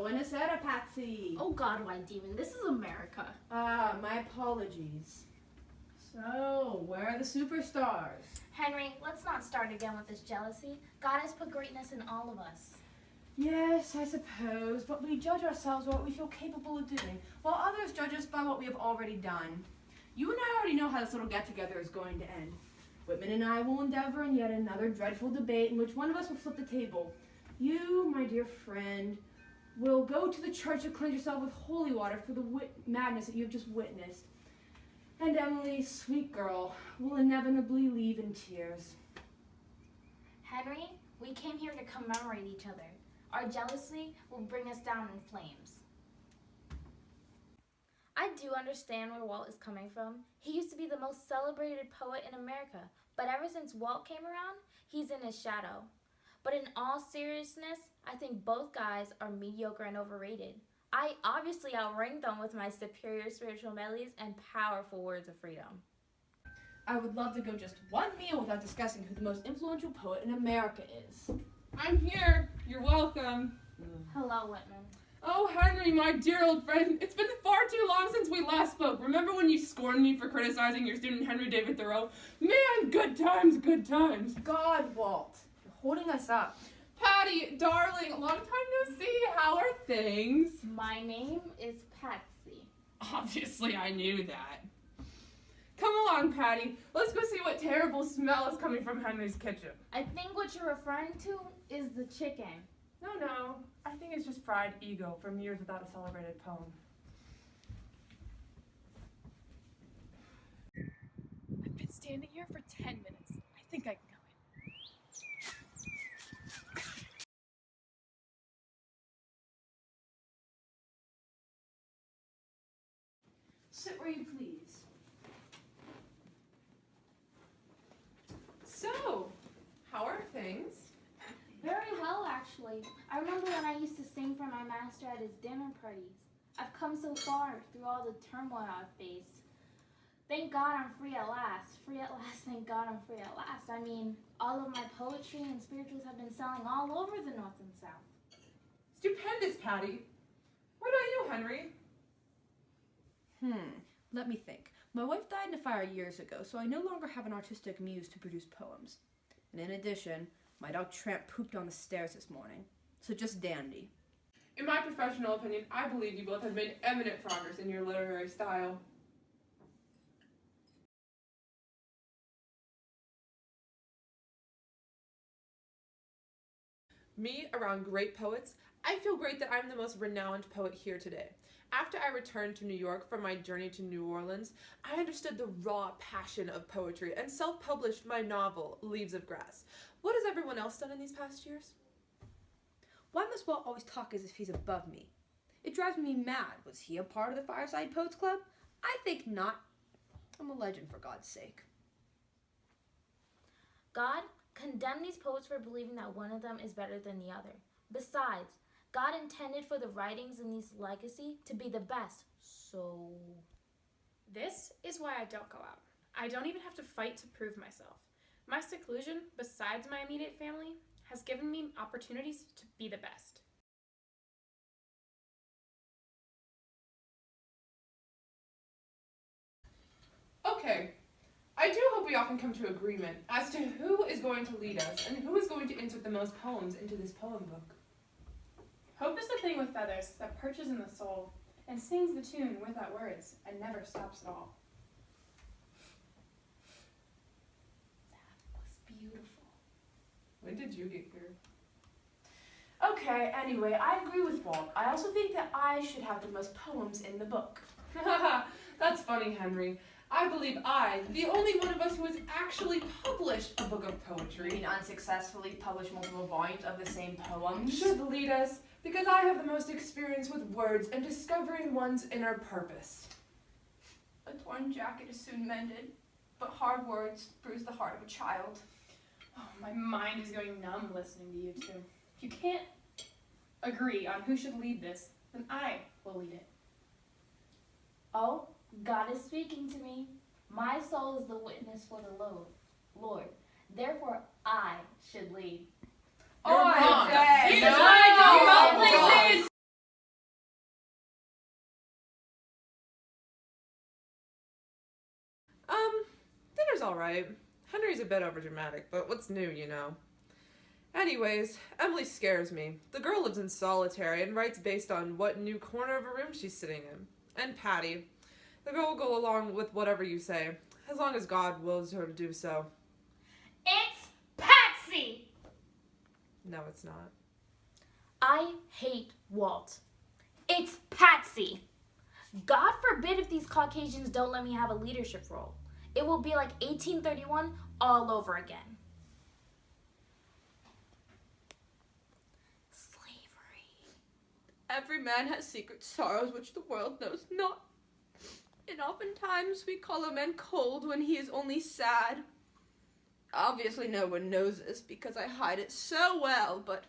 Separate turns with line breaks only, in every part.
Buenos Aires, Patsy.
Oh God, White Demon, this is America.
Ah, my apologies. So, where are the superstars?
Henry, let's not start again with this jealousy. God has put greatness in all of us.
Yes, I suppose, but we judge ourselves by what we feel capable of doing, while others judge us by what we have already done. You and I already know how this little get-together is going to end. Whitman and I will endeavor in yet another dreadful debate in which one of us will flip the table. You, my dear friend, will go to the church to cleanse yourself with holy water for the madness that you have just witnessed. And Emily, sweet girl, will inevitably leave in tears.
Henry, we came here to commemorate each other. Our jealousy will bring us down in flames. I do understand where Walt is coming from. He used to be the most celebrated poet in America, but ever since Walt came around, he's in his shadow. But in all seriousness, I think both guys are mediocre and overrated. I obviously outranked them with my superior spiritual melodies and powerful words of freedom.
I would love to go just one meal without discussing who the most influential poet in America is.
I'm here. You're welcome.
Hello, Whitman.
Oh, Henry, my dear old friend, it's been far too long since we last spoke. Remember when you scorned me for criticizing your student Henry David Thoreau? Man, good times, good times.
God, Walt, you're holding us up.
Patty, darling, long time no see. How are things?
My name is Patsy.
Obviously, I knew that. Come along, Patty. Let's go see what terrible smell is coming from Henry's kitchen.
I think what you're referring to is the chicken.
No, I think it's just fried ego from years without a celebrated poem.
I've been standing here for 10 minutes. I think I can go in.
Sit where you please.
So, how are things?
Very well, actually. I remember when I used to sing for my master at his dinner parties. I've come so far through all the turmoil I've faced. Thank God I'm free at last. Free at last, thank God I'm free at last. I mean, all of my poetry and spirituals have been selling all over the North and South.
Stupendous, Patty. What about you, Henry?
Let me think. My wife died in a fire years ago, so I no longer have an artistic muse to produce poems. And in addition, my dog Tramp pooped on the stairs this morning. So just dandy.
In my professional opinion, I believe you both have made eminent progress in your literary style. Me, around great poets, I feel great that I'm the most renowned poet here today. After I returned to New York from my journey to New Orleans, I understood the raw passion of poetry and self-published my novel, Leaves of Grass. What has everyone else done in these past years?
Why must Walt always talk as if he's above me? It drives me mad. Was he a part of the Fireside Poets Club? I think not. I'm a legend, for God's sake.
God, condemn these poets for believing that one of them is better than the other. Besides, God intended for the writings in these legacy to be the best, so...
This is why I don't go out. I don't even have to fight to prove myself. My seclusion, besides my immediate family, has given me opportunities to be the best.
Okay, I do hope we all can come to agreement as to who is going to lead us and who is going to insert the most poems into this poem book.
Hope is the thing with feathers that perches in the soul and sings the tune without words and never stops at all.
That was beautiful.
When did you get here?
Okay, anyway, I agree with Walt. I also think that I should have the most poems in the book.
That's funny, Henry. I believe I, the only one of us who has actually published a book of
You
poetry,
mean unsuccessfully publish multiple volumes of the same poems?
should lead us because I have the most experience with words and discovering one's inner purpose.
A torn jacket is soon mended, but hard words bruise the heart of a child.
Oh, my mind is going numb listening to you two. If you can't agree on who should lead this, then I will lead it.
Oh, God is speaking to me. My soul is the witness for the Lord. Therefore, I should lead.
You're wrong.
I
He's
say.
right.
No,
You're wrong. alright. Henry's a bit overdramatic, but what's new, you know? Anyways, Emily scares me. The girl lives in solitary and writes based on what new corner of a room she's sitting in. And Patty. The girl will go along with whatever you say, as long as God wills her to do so.
It's Patsy!
No, it's not.
I hate Walt. It's Patsy. God forbid if these Caucasians don't let me have a leadership role. It will be like 1831 all over again. Slavery.
Every man has secret sorrows which the world knows not. And oftentimes we call a man cold when he is only sad. Obviously no one knows this because I hide it so well, but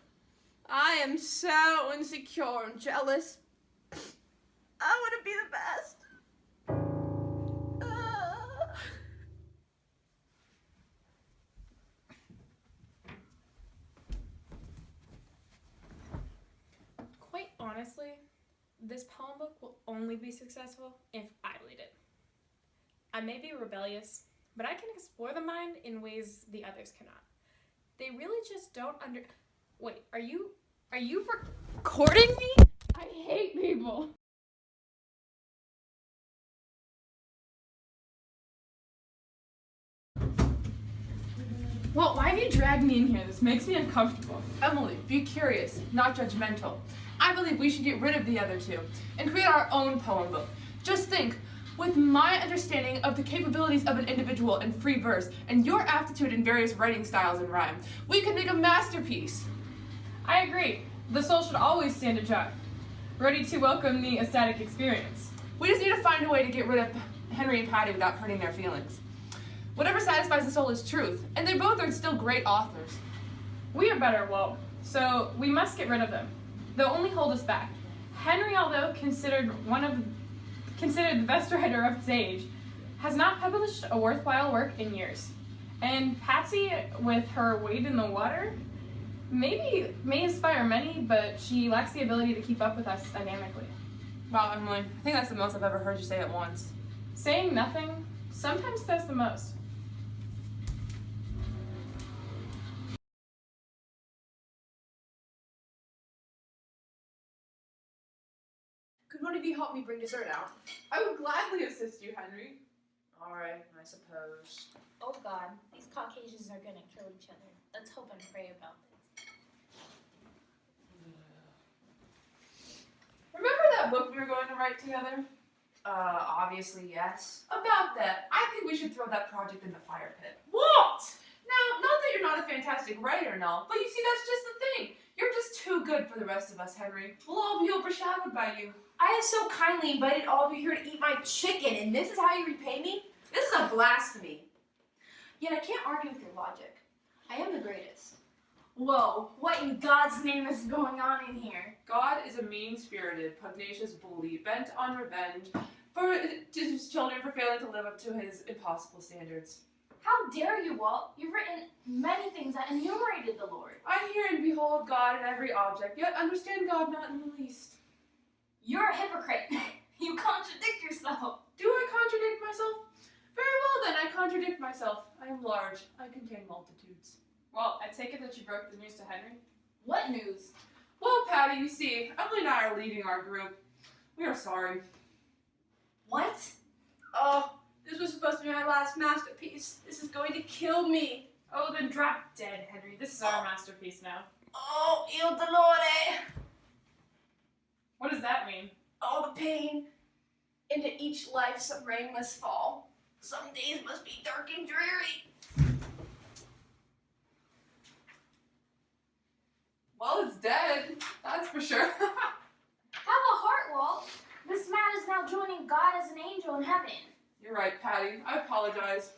I am so insecure and jealous. I want to be the best.
Quite honestly, this poem book will only be successful if I lead it. I may be rebellious, but I can explore the mind in ways the others cannot. They really just don't Wait, are you recording me? I hate people. Well, why have you dragged me in here? This makes me uncomfortable.
Emily, be curious, not judgmental. I believe we should get rid of the other two and create our own poem book. Just think, with my understanding of the capabilities of an individual in free verse and your aptitude in various writing styles and rhyme, we could make a masterpiece.
I agree. The soul should always stand ajar, ready to welcome the ecstatic experience.
We just need to find a way to get rid of Henry and Patty without hurting their feelings. Whatever satisfies the soul is truth, and they both are still great authors.
We are better, Walt, so we must get rid of them. They'll only hold us back. Henry, although considered the best writer of his age, has not published a worthwhile work in years. And Patsy, with her weight in the water, may inspire many, but she lacks the ability to keep up with us dynamically.
Wow, Emily, I think that's the most I've ever heard you say at once.
Saying nothing sometimes says the most.
Could one of you help me bring dessert out?
I would gladly assist you, Henry.
Alright, I suppose.
Oh God, these Caucasians are gonna kill each other. Let's hope and pray about this.
Remember that book we were going to write together?
Obviously yes.
About that, I think we should throw that project in the fire pit.
What?
Now, not that you're not a fantastic writer and all, but you see, that's just the thing. You're just too good for the rest of us, Henry. We'll all be overshadowed by you.
I have so kindly invited all of you here to eat my chicken, and this is how you repay me? This is a blasphemy. Yet I can't argue with your logic. I am the greatest.
Whoa, what in God's name is going on in here?
God is a mean-spirited, pugnacious bully bent on revenge for his children for failing to live up to his impossible standards.
How dare you, Walt? You've written many things that enumerated the Lord.
I hear and behold God in every object, yet understand God not in the least.
You're a hypocrite. You contradict yourself.
Do I contradict myself? Very well then, I contradict myself. I am large. I contain multitudes.
Well, I take it that you broke the news to Henry?
What news?
Well, Patty, you see, Emily and I are leading our group. We are sorry.
What?
Oh, this was supposed to be my last masterpiece. This is going to kill me.
Oh, then drop dead, Henry. This is our masterpiece now.
Oh, il dolore.
What does that mean?
All the pain. Into each life some rain must fall. Some days must be dark and dreary.
Well, it's dead. That's for sure.
Have a heart, Walt. This man is now joining God as an angel in heaven.
You're right, Patty. I apologize.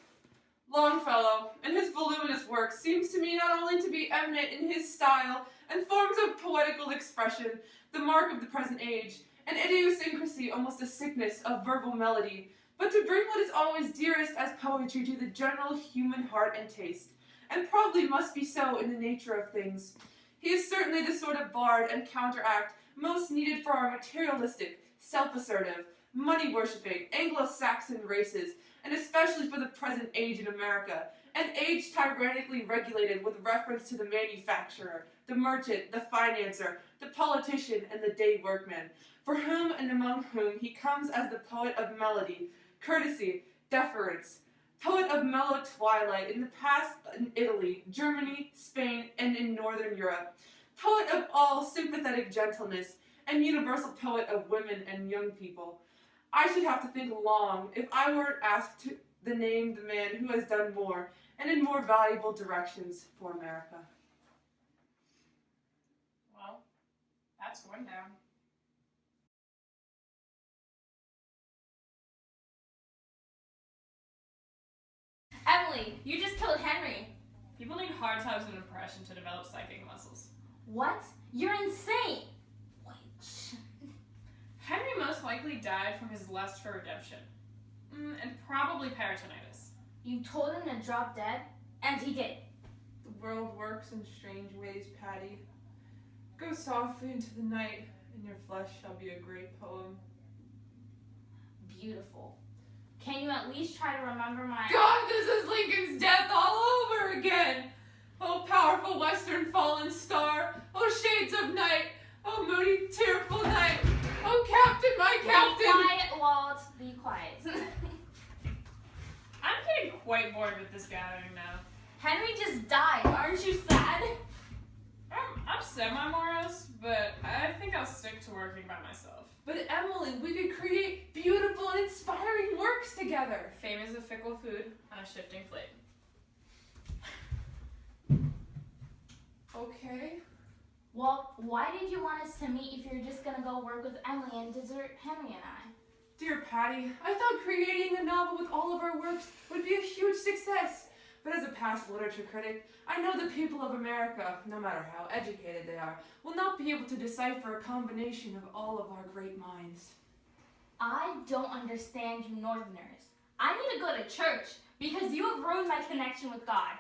Longfellow, in his voluminous work, seems to me not only to be eminent in his style and forms of poetical expression, the mark of the present age, an idiosyncrasy, almost a sickness of verbal melody, but to bring what is always dearest as poetry to the general human heart and taste, and probably must be so in the nature of things. He is certainly the sort of bard and counteract most needed for our materialistic, self-assertive, money-worshipping, Anglo-Saxon races, and especially for the present age in America, an age tyrannically regulated with reference to the manufacturer, the merchant, the financier, the politician, and the day workman, for whom and among whom he comes as the poet of melody, courtesy, deference, poet of mellow twilight in the past in Italy, Germany, Spain, and in Northern Europe, poet of all sympathetic gentleness, and universal poet of women and young people. I should have to think long if I were asked to name the man who has done more and in more valuable directions for America.
Well, that's one down.
Emily, you just killed Henry.
People need hard times and depression to develop psychic muscles.
What? You're insane. Wait.
Henry most likely died from his lust for redemption. And probably peritonitis.
You told him to drop dead, and he did.
The world works in strange ways, Patty. Go softly into the night, and your flesh shall be a great poem.
Beautiful. Can you at least try to remember my...
God, this is Lincoln's death all over again! Oh, powerful western fallen star! Oh, shades of night! Oh, moody, tearful night! Oh, captain, my captain!
Be quiet, Walt. Be quiet.
I'm getting quite bored with this gathering now.
Henry just died. Aren't you sad?
I'm semi-morose, but I think I'll stick to working by myself.
But Emily, we could create beautiful and inspiring works together.
Fame is a fickle food on a shifting plate.
Okay.
Well, why did you want us to meet if you're just gonna go work with Emily and desert Henry and I?
Dear Patty, I thought creating a novel with all of our works would be a huge success. But as a past literature critic, I know the people of America, no matter how educated they are, will not be able to decipher a combination of all of our great minds.
I don't understand you Northerners. I need to go to church because you have ruined my connection with God.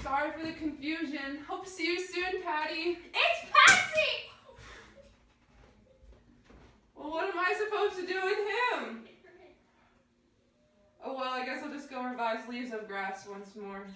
Sorry for the confusion. Hope to see you soon, Patty.
It's Patsy!
Well, what am I supposed to do with him? Oh, well, I guess I'll just go revise Leaves of Grass once more.